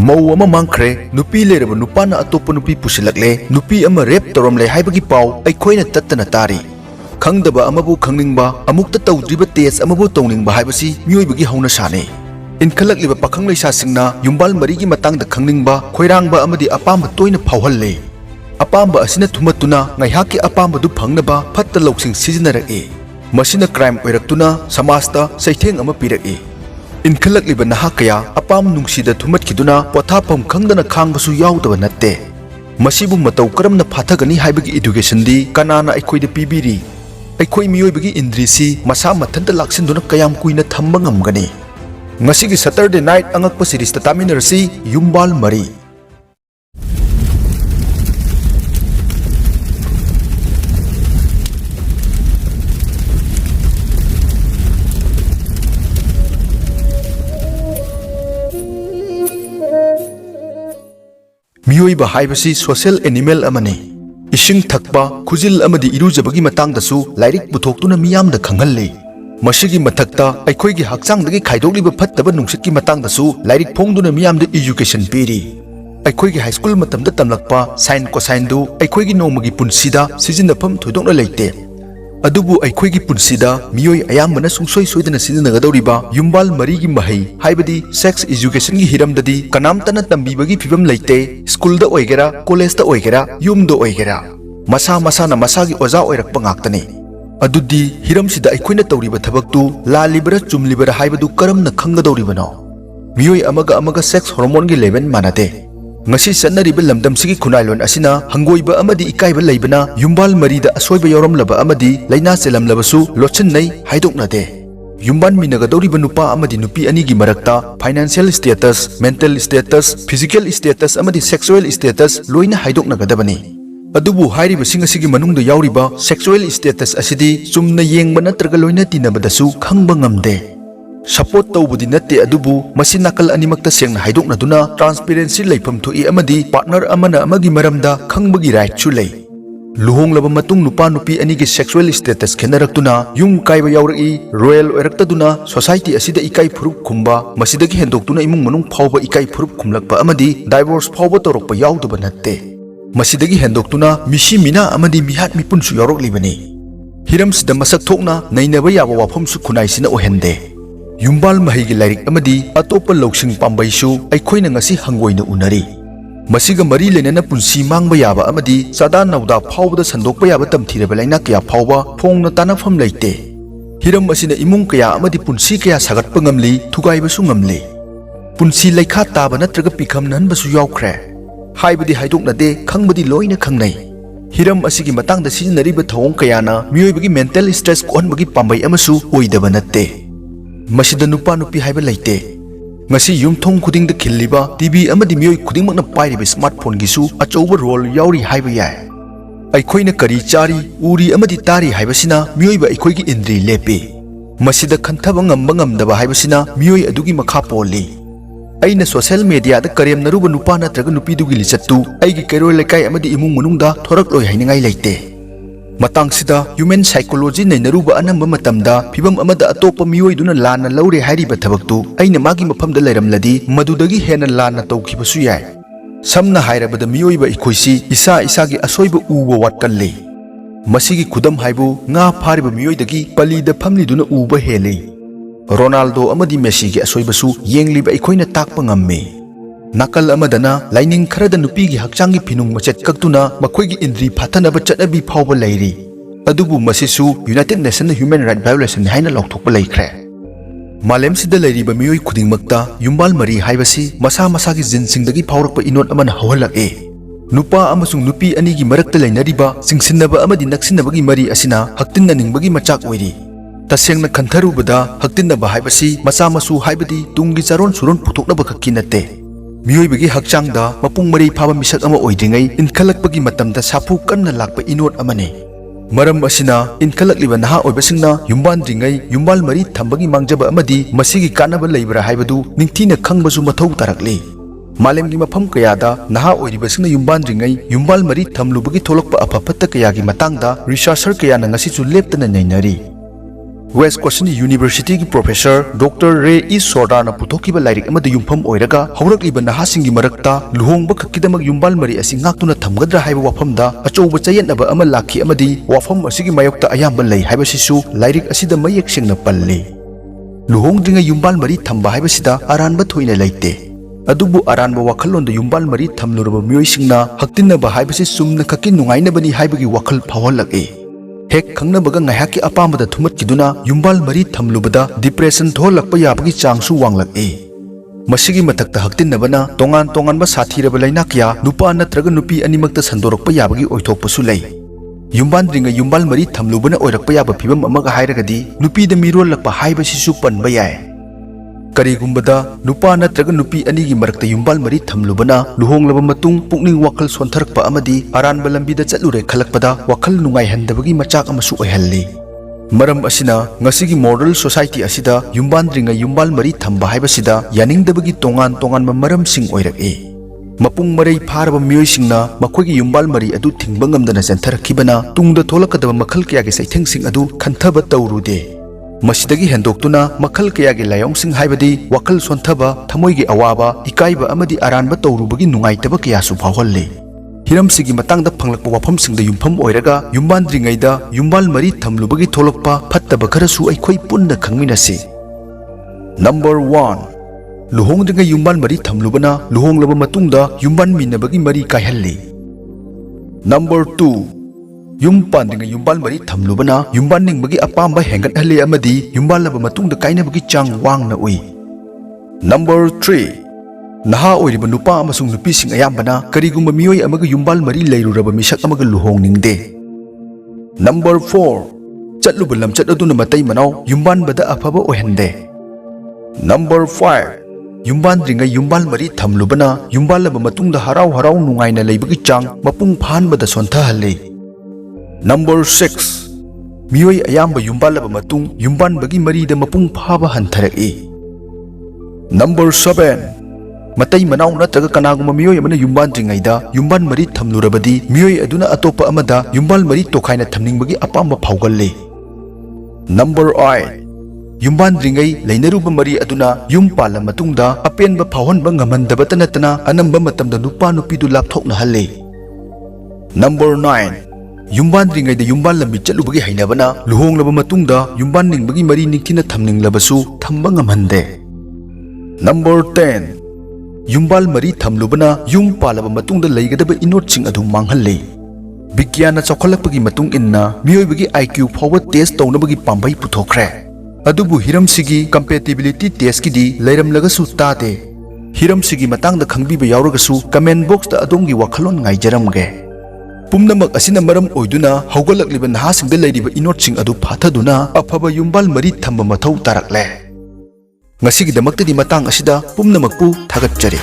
Mau ama mangkhre nupi leraba nupana atopa nupi pusilakle nupi ama rape toromle haibagi pau aikhoina tattana tari khangdaba amabu khangningba amukta tawdriba test amabu towningba haibasi mioibagi hauna sane inkhalakliba pakhang leisa singna yumbal marigi matangda khangningba khoirangba amadi apamba toina phawhalle apamba asina thumatuna ngaihaki apamba du phangnaba phatta loksing sizinarake masina crime oiraktuna samasta saitheng ama pirake inkhalakliba naha kaya apam nungsida thumatkiduna pothapam khangdana khangbasu yaudaba natte masibu matau karamna phathagani haibagi education di kanana aikhoida pibiri aikhoi miyoibagi indrisi masa mathanta laksinduna kayam kuina thamba ngamgani ngasigi Saturday night Angakpa series ta taminarsi yumbal mari Miyoiba haibasi social animal amane ising thakpa khujil amadi irujabagi matangdasu lairik puthokuna miyamda khanghalle masigi mathakta aikhoigi hakchangdagi khaidokliba phattaba nungsikki matangdasu lairik phongduna miyamda education piri aikhoigi high school matamda tamlakpa sin cosine du aikhoigi nomagi punsida sizinafam thoidokna leite adubu aikhoigi punsida miyoi ayambana sungsoi soidana sizinnagadoriba yumbal marigi mahai haibadi sex education gi hiramdadi kanamtana tambibagi phibam leite school da oigera college da oigera yumdo oigera masa masana masagi oja oirakpa ngaktani adudi hiramsida aikhoina tawriba thabaktu lalibara chumlibara haibadu karamna khangadoribano miyoi amaga sex hormone gi level manade ngasi sanariba lamdamsigi khunailon asina hangoiba amadi ikaiba leibana yumbal marida asoiba yoramlaba amadi laina selamlabasu lochinai haidoknade yumban minagadoriba nupa amadi nupi ani gi marakta financial status mental status physical status amadi sexual status loina haidoknagadabani adubu hairiba singasigi manungda yauriba sexual status asidi chumna yengba natraga loina tinabadasu khangba ngamde support tawbudi natte adubu masi nakal animakta sengna haidoknaduna transparency leifam thoi amadi partner amana amagi maramda khangbagi right chu lei luhonglaba matung nupa nupi ani gi sexual status khenaraktuna yum kaiba yauraki royal oiraktaduna society asida ikai phurup khumba masidagi hendoktuna imung manung phawba ikai phurup khumlakpa amadi divorce phawba torokpa yaudaba natte masidagi hendoktuna misi mina amadi mihat mipunsu yaroklibani hiramsida masak thokna nainaba yaba wafamsu khunaisina ohende yumbal mahigi lairik amadi atopa loksing pambaisu aikhoina ngasi hangoina unari masiga mari lenana punsi mangba yaba amadi sada nauda phawbada sandokpa yaba tamthiraba laina kya phawba phongna tanafam leite hiram asina imung kya amadi punsi kya sagatpa ngamli thugaibasu ngamli punsi leikha taba natraga pikham nanbasu yawkhre haibadi haidoknade khangbadi loina khangnai hiram asigi matangda sizinariba thawong kayana miyoibagi mental stress konbagi pambai amasu oidaba natte masida nupa nupi haiba leite ngasi yumthong khuding da khilliba tv amadi miyoi khuding makna pairiba smartphone gisu achouba role yauri haiba yai aikhoina kari chari uri amadi tari haibasina miyoi ba aikhoigi indri lepe masida khanthaba ngamba ngamdaba haibasina miyoi adugi makha poli aina social media da karem naruba nupa natraga nupi dugi lichattu aigi kairoi lekai amadi imung manungda thorakloi hainingai leite matangsida human psychology nainaruba anamba matamda phibam amada atopa miyoiduna lana laure hairiba thabaktu aina magi mafamda leiramladi madudagi hena lana tawkhibasu yai samna hairabada miyoiba ikhoisi isa isagi asoiba uwa watkalle masigi khudam haibu nga phariba miyoidagi palida famliduna uba hele Ronaldo amadi Messi gi asoibasu yengliba ikhoina takpa ngamme nakal amadana laining kharada nupi gi hakchangi phinung machet kaktuna makhoigi indri phathanaba chanabi phawba leiri adubu masisu United Nations Human Rights Violation haina lokthokpa leikhre malem sida leiriba miyoi khudingmakta yumbal mari haibasi masa masagi jinsingdagi phawrakpa inot amana hawhalake nupa amasung nupi ani gi marakta leinariba singsinnaba amadi naksinabagi mari asina haktinnaningbagi machak oiri tasengna khantarubada haktinnaba haibasi masa masu haibadi tungi charon suron puthoknaba khakki natte miyoibagi hakchangda mapung mari phaba misak ama oidringai inkhalakpagi matamda sapu kanna lakpa inot amane maram asina inkhalakliba naha oibasingna yumbandringai yumbal mari thambagi mangjaba amadi masigi kanaba leibra haibadu ningthina khangbasu mathau tarakli malemgi mafam kayada naha oiribasingna yumbandringai yumbal mari thamlubagi tholokpa apaphatta kayagi matangda researcher kayana ngasi chu leptana nainari ꯋꯦꯁꯀꯣꯁꯟ ꯌꯨꯅꯤꯚꯔꯁꯤꯇꯤꯒꯤ professor doctor ꯔꯦ E ꯁꯣꯔꯗꯥꯔꯅ ꯄꯨꯊꯣꯛꯈꯤꯕ ꯂꯥꯏꯔꯤꯛ ꯑꯃꯗ ꯌꯨꯝꯐꯝ ꯑꯣꯏꯔꯒ ꯍꯧꯔꯛꯂꯤꯕ ꯅꯍꯥꯁꯤꯡꯒꯤ ꯃꯔꯛꯇ ꯂꯨꯍꯣꯡꯕ ꯈꯛꯀꯤꯗꯃꯛ ꯌꯨꯝꯕꯥꯜ ꯃꯔꯤ ꯑꯁꯤ ꯉꯥꯛꯇꯨꯅ ꯊꯝꯒꯗ꯭ꯔꯥ ꯍꯥꯏꯕ ꯋꯥꯐꯝꯗ ꯑꯆꯧꯕ ꯆꯌꯦꯠꯅꯕ ꯑꯃ ꯂꯥꯛꯈꯤ ꯑꯃꯗꯤ ꯋꯥꯐꯝ ꯑꯁꯤꯒꯤ ꯃꯥꯌꯣꯛꯇ ꯑꯌꯥꯝꯕ ꯂꯩ ꯍꯥꯏꯕꯁꯤꯁꯨ ꯂꯥꯏꯔꯤꯛ ꯑꯁꯤꯗ ꯃꯌꯦꯛ ꯁꯦꯡꯅ ꯄꯜꯂꯤ꯫ ꯂꯨꯍꯣꯡꯗ꯭ꯔꯤꯉꯩ ꯌꯨꯝꯕꯥꯜ ꯃꯔꯤ ꯊꯝꯕ ꯍꯥꯏꯕꯁꯤꯗ ꯑꯔꯥꯟꯕ ꯊꯣꯏꯅ ꯂꯩꯇꯦ꯫ ꯑꯗꯨꯕꯨ ꯑꯔꯥꯟꯕ ꯋꯥꯈꯜꯂꯣꯟꯗ ꯌꯨꯝꯕꯥꯜ ꯃꯔꯤ ꯊꯝꯂꯨꯔꯕ ꯃꯤꯑꯣꯏꯁꯤꯡꯅ ꯍꯛꯇꯤꯟꯅꯕ ꯍꯥꯏꯕꯁꯤ ꯆꯨꯝꯅ ꯈꯛꯀꯤ ꯅꯨꯡꯉꯥꯏꯅꯕꯅꯤ ꯍꯥꯏꯕꯒꯤ ꯋꯥꯈꯜ ꯐꯥꯎꯍꯜꯂꯛꯏ꯫ ꯍꯦꯛ ꯈꯪꯅꯕꯒ ꯉꯥꯏꯍꯥꯛꯀꯤ ꯑꯄꯥꯝꯕꯗ ꯊꯨꯃꯠꯈꯤꯗꯨꯅ ꯌꯨꯝꯕꯥꯜ ꯃꯔꯤ ꯊꯝꯂꯨꯕꯗ ꯗꯤꯄ꯭ꯔꯦꯁꯟ ꯊꯣꯛꯍꯜꯂꯛꯄ ꯌꯥꯕꯒꯤ ꯆꯥꯡꯁꯨ ꯋꯥꯡꯂꯛꯏ꯫ ꯃꯁꯤꯒꯤ ꯃꯊꯛꯇ ꯍꯛꯇꯤꯟꯅꯕꯅ ꯇꯣꯉꯥꯟ ꯇꯣꯉꯥꯟꯕ ꯁꯥꯊꯤꯔꯕ ꯂꯩꯅꯥ ꯀꯌꯥ ꯅꯨꯄꯥ ꯅꯠꯇ꯭ꯔꯒ ꯅꯨꯄꯤ ꯑꯅꯤꯃꯛꯇ ꯁꯟꯗꯣꯔꯛꯄ ꯌꯥꯕꯒꯤ ꯑꯣꯏꯊꯣꯛꯄꯁꯨ ꯂꯩ꯫ ꯌꯨꯝꯕꯥꯟꯗ꯭ꯔꯤꯉꯩ ꯌꯨꯝꯕꯥꯜ ꯃꯔꯤ ꯊꯝꯂꯨꯕꯅ ꯑꯣꯏꯔꯛꯄ ꯌꯥꯕ ꯐꯤꯚꯝ ꯑꯃꯒ ꯍꯥꯏꯔꯒꯗꯤ ꯅꯨꯄꯤꯗ ꯃꯤꯔꯣꯜꯂꯛꯄ ꯍꯥꯏꯕꯁꯤꯁꯨ ꯄꯟꯕ ꯌꯥꯏ꯫ ꯀꯔꯤꯒꯨꯝꯕꯗ ꯅꯨꯄꯥ ꯅꯠꯇ꯭ꯔꯒ ꯅꯨꯄꯤ ꯑꯅꯤꯒꯤ ꯃꯔꯛꯇ ꯌꯨꯝꯕꯥꯜ ꯃꯔꯤ ꯊꯝꯂꯨꯕꯅ ꯂꯨꯍꯣꯡꯂꯕ ꯃꯇꯨꯡ ꯄꯨꯛꯅꯤꯡ ꯋꯥꯈꯜ ꯁꯣꯟꯊꯔꯛꯄ ꯑꯃꯗꯤ ꯑꯔꯥꯟꯕ ꯂꯝꯕꯤꯗ ꯆꯠꯂꯨꯔꯦ ꯈꯜꯂꯛꯄꯗ ꯋꯥꯈꯜ ꯅꯨꯡꯉꯥꯏꯍꯟꯗꯕꯒꯤ ꯃꯆꯥꯛ ꯑꯃꯁꯨ ꯑꯣꯏꯍꯜꯂꯤ꯫ ꯃꯔꯝ ꯑꯁꯤꯅ ꯉꯁꯤꯒꯤ ꯃꯣꯗꯔꯟ ꯁꯣꯁꯥꯏꯇꯤ ꯑꯁꯤꯗ ꯌꯨꯝꯕꯥꯟꯗ꯭ꯔꯤꯉꯩ ꯌꯨꯝꯕꯥꯜ ꯃꯔꯤ ꯊꯝꯕ ꯍꯥꯏꯕꯁꯤꯗ ꯌꯥꯅꯤꯡꯗꯕꯒꯤ ꯇꯣꯉꯥꯟ ꯇꯣꯉꯥꯟꯕ ꯃꯔꯝꯁꯤꯡ ꯑꯣꯏꯔꯛꯏ꯫ ꯃꯄꯨꯡ ꯃꯔꯩ ꯐꯥꯔꯕ ꯃꯤꯑꯣꯏꯁꯤꯡꯅ ꯃꯈꯣꯏꯒꯤ ꯌꯨꯝꯕꯥꯜ ꯃꯔꯤ ꯑꯗꯨ ꯊꯤꯡꯕ ꯉꯝꯗꯅ ꯆꯦꯟꯊꯔꯛꯈꯤꯕꯅ ꯇꯨꯡꯗ ꯊꯣꯛꯂꯛꯀꯗꯕ ꯃꯈꯜ ꯀꯌꯥꯒꯤ ꯆꯩꯊꯦꯡꯁꯤꯡ ꯑꯗꯨ ꯈꯟꯊꯕ ꯇꯧꯔꯨꯗꯦ꯫ ꯃꯁꯤꯗꯒꯤ ꯍꯦꯟꯗꯣꯛꯇꯨꯅ ꯃꯈꯜ ꯀꯌꯥꯒꯤ ꯂꯥꯏꯑꯣꯡꯁꯤꯡ ꯍꯥꯏꯕꯗꯤ ꯋꯥꯈꯜ ꯁꯣꯟꯊꯕ, ꯊꯃꯣꯏꯒꯤ ꯑꯋꯥꯕ, ꯏꯀꯥꯏꯕ ꯑꯃꯗꯤ ꯑꯔꯥꯟꯕ ꯇꯧꯔꯨꯕꯒꯤ ꯅꯨꯡꯉꯥꯏꯇꯕ ꯀꯌꯥꯁꯨ ꯐꯥꯎꯍꯜꯂꯤ꯫ ꯍꯤꯔꯝꯁꯤꯒꯤ ꯃꯇꯥꯡꯗ ꯐꯪꯂꯛꯄ ꯋꯥꯐꯝꯁꯤꯡꯗ ꯌꯨꯝꯐꯝ ꯑꯣꯏꯔꯒ ꯌꯨꯝꯕꯥꯟꯗ꯭ꯔꯤꯉꯩꯗ ꯌꯨꯝꯕꯥꯜ ꯃꯔꯤ ꯊꯝꯂꯨꯕꯒꯤ ꯊꯣꯛꯂꯛꯄ ꯐꯠꯇꯕ ꯈꯔꯁꯨ ꯑꯩꯈꯣই ꯄꯨꯟꯅ ꯈꯪꯃꯤꯟꯅꯁꯤ꯫ ꯅꯝꯕꯔ 1. ꯂꯨꯍꯣꯡꯗ꯭ꯔꯤꯉꯩ ꯌꯨꯝꯕꯥꯜ ꯃꯔꯤ ꯊꯝꯂꯨꯕꯅ ꯂꯨꯍꯣꯡꯂꯕ ꯃꯇꯨꯡꯗ ꯌꯨꯝꯕꯥꯟꯃꯤꯟꯅꯕꯒꯤ ꯃꯔꯤ ꯀꯥꯏꯍꯜꯂꯤ꯫ ꯅꯝꯕꯔ 2. ꯌꯨꯝ ꯄꯥꯟꯗ꯭ꯔꯤꯉꯩ ꯌꯨꯝꯕꯥꯜ ꯃꯔꯤ ꯊꯝꯂꯨꯕꯅ ꯌꯨꯝꯕꯥꯟꯅꯤꯡꯕꯒꯤ ꯑꯄꯥꯝꯕ ꯍꯦꯟꯒꯠꯍꯜꯂꯤ ꯑꯃꯗꯤ ꯌꯨꯝꯕꯥꯜꯂꯕ ꯃꯇꯨꯡꯗ ꯀꯥꯏꯅꯕꯒꯤ ꯆꯥꯡ ꯋꯥꯡꯅ ꯎꯏ꯫ ꯅꯝꯕꯔ 3. ꯅꯍꯥ ꯑꯣꯏꯔꯤꯕ ꯅꯨꯄꯥ ꯑꯃꯁꯨꯡ ꯅꯨꯄꯤꯁꯤꯡ ꯑꯌꯥꯝꯕꯅ ꯀꯔꯤꯒꯨꯝꯕ ꯃꯤꯑꯣꯏ ꯑꯃꯒ ꯌꯨꯝꯕꯥꯜ ꯃꯔꯤ ꯂꯩꯔꯨꯔꯕ ꯃꯤꯁꯛ ꯑꯃꯒ ꯂꯨꯍꯣꯡꯅꯤꯡꯗꯦ꯫ ꯅꯝꯕꯔ 4. ꯆꯠꯂꯨꯕ ꯂꯝꯆꯠ ꯑꯗꯨꯅ ꯃꯇꯩ ꯃꯅꯥꯎ ꯌꯨꯝꯕꯥꯟꯕꯗ ꯑꯐꯕ ꯑꯣꯏꯍꯟꯗꯦ꯫ ꯅꯝꯕꯔ 5. ꯌꯨꯝꯕꯥꯟꯗ꯭ꯔꯤꯉꯩ ꯌꯨꯝꯕꯥꯜ ꯃꯔꯤ ꯊꯝꯂꯨꯕꯅ ꯌꯨꯝꯕꯥꯜꯂꯕ ꯃꯇꯨꯡꯗ ꯍꯔꯥꯎ ꯍꯔꯥꯎ ꯅꯨꯡꯉꯥꯏꯅ ꯂꯩꯕꯒꯤ ಚಾಂಗ್ ꯃꯄꯨꯡ ꯐꯥꯍꯟꯕꯗ ꯁꯣꯟꯊꯍꯜꯂꯤ꯫ ꯅꯝꯕꯔ 6. ꯃꯤꯑꯣꯏ ꯑꯌꯥꯝꯕ ꯌꯨꯝꯕꯥꯜꯂꯕ ꯃꯇꯨꯡ ꯌꯨꯝꯕꯥꯟꯕꯒꯤ ꯃꯔꯤꯗ ꯃꯄꯨꯡ ꯐꯥꯕ ꯍꯟꯊꯔꯛꯏ꯫ ꯅꯝꯕꯔ 7. ꯃꯇꯩ ꯃꯅꯥꯎ ꯅꯠꯇ꯭ꯔꯒ ꯀꯅꯥꯒꯨꯝꯕ ꯃꯤꯑꯣꯏ ꯑꯃꯅ ꯌꯨꯝꯕꯥꯟꯗ꯭ꯔꯤꯉꯩꯗ ꯌꯨꯝꯕꯥꯜ ꯃꯔꯤ ꯊꯝꯂꯨꯔꯕꯗꯤ ꯃꯤꯑꯣꯏ ꯑꯗꯨꯅ ꯑꯇꯣꯞꯄ ꯑꯃꯗ ꯌꯨꯝꯕꯥꯜ ꯃꯔꯤ ꯇꯣꯈꯥꯏꯅ ꯊꯝꯅꯤꯡꯕꯒꯤ ꯑꯄꯥꯝꯕ ꯐꯥꯎꯒꯜꯂꯤ꯫ ꯅꯝꯕꯔ 8. ꯌꯨꯝꯕꯥꯟꯗ꯭ꯔꯤꯉꯩ ꯂꯩꯅꯔꯨꯕ ꯃꯔꯤ ꯑꯗꯨꯅ ꯌꯨꯝ ꯄꯥꯜꯂ ꯃꯇꯨꯡꯗ ꯑꯄꯦꯟꯕ ꯐꯥꯎꯍꯟꯕ ꯉꯝꯍꯟꯗꯕꯇ ꯅꯠꯇꯅ ꯑꯅꯝꯕ ꯃꯇꯝꯗ ꯅꯨꯄꯥ ꯅꯨꯄꯤꯗꯨ ꯂꯥꯞꯊꯣꯛꯅꯍꯜꯂꯤ꯫ ꯅꯝꯕꯔ 9. ꯌꯨꯝꯕꯥꯟꯗ꯭ꯔꯤꯉꯩꯗ ꯌꯨꯝꯕꯥꯜ ꯂꯝꯕꯤ ꯆꯠꯂꯨꯕꯒꯤ ꯍꯩꯅꯕꯅ ꯂꯨꯍꯣꯡꯂꯕ ꯃꯇꯨꯡꯗ ꯌꯨꯝꯕꯥꯟꯅꯤꯡꯕꯒꯤ ꯃꯔꯤ ꯅꯤꯡꯊꯤꯅ ꯊꯝꯅꯤꯡꯂꯕꯁꯨ ꯊꯝꯕ ꯉꯝꯍꯟꯗꯦ꯫ ꯅꯝꯕꯔ 10. ꯌꯨꯝꯕꯥꯜ ꯃꯔꯤ ꯊꯝꯂꯨꯕꯅ ꯌꯨꯝ ꯄꯥꯜꯂꯕ ꯃꯇꯨꯡꯗ ꯂꯩꯒꯗꯕ ꯏꯅꯣꯠꯁꯤꯡ ꯑꯗꯨ ꯃꯥꯡꯍꯜꯂꯤ꯫ ꯕꯤꯒ꯭ꯌꯥꯟꯅ ꯆꯥꯎꯈꯠꯂꯛꯄꯒꯤ ꯃꯇꯨꯡ ꯏꯟꯅ ꯃꯤꯑꯣꯏꯕꯒꯤ IQ ꯐꯥꯎꯕ ꯇꯦꯁ ꯇꯧꯅꯕꯒꯤ ꯄꯥꯝꯕꯩ ꯄꯨꯊꯣꯛꯈ꯭ꯔꯦ꯫ ꯑꯗꯨꯕꯨ ꯍꯤꯔꯝꯁꯤꯒꯤ ꯀꯝꯄꯦꯇꯤꯕꯤꯂꯤꯇꯤ ꯇꯦꯁꯀꯤꯗꯤ ꯂꯩꯔꯝꯂꯒꯁꯨ ꯇꯥꯗꯦ꯫ ꯍꯤꯔꯝꯁꯤꯒꯤ ꯃꯇꯥꯡꯗ ꯈꯪꯕꯤꯕ ꯌꯥꯎꯔꯒꯁꯨ ꯀꯃꯦꯟ ꯕꯣꯛꯁꯇ ꯑꯗꯣꯝꯒꯤ ꯋꯥꯈꯜꯂꯣꯟ ꯉꯥꯏꯖꯔꯝꯒꯦ꯫ ꯄꯨꯝꯅꯃꯛ ꯑꯁꯤꯅ ꯃꯔꯝ ꯑꯣꯏꯗꯨꯅ ꯍꯧꯒꯠꯂꯛꯂꯤꯕ ꯅꯍꯥꯁꯤꯡꯗ ꯂꯩꯔꯤꯕ ꯏꯅꯣꯠꯁꯤꯡ ꯑꯗꯨ ꯐꯥꯊꯗꯨꯅ ꯑꯐꯕ ꯌꯨꯝꯕꯥꯜ ꯃꯔꯤ ꯊꯝꯕ ꯃꯊꯧ ꯇꯥꯔꯛꯂꯦ꯫ ꯉꯁꯤꯒꯤꯗꯃꯛꯇꯗꯤ ꯃꯇꯥꯡ ꯑꯁꯤꯗ ꯄꯨꯝꯅꯃꯛꯄꯨ ꯊꯥꯒꯠꯆꯔꯤ꯫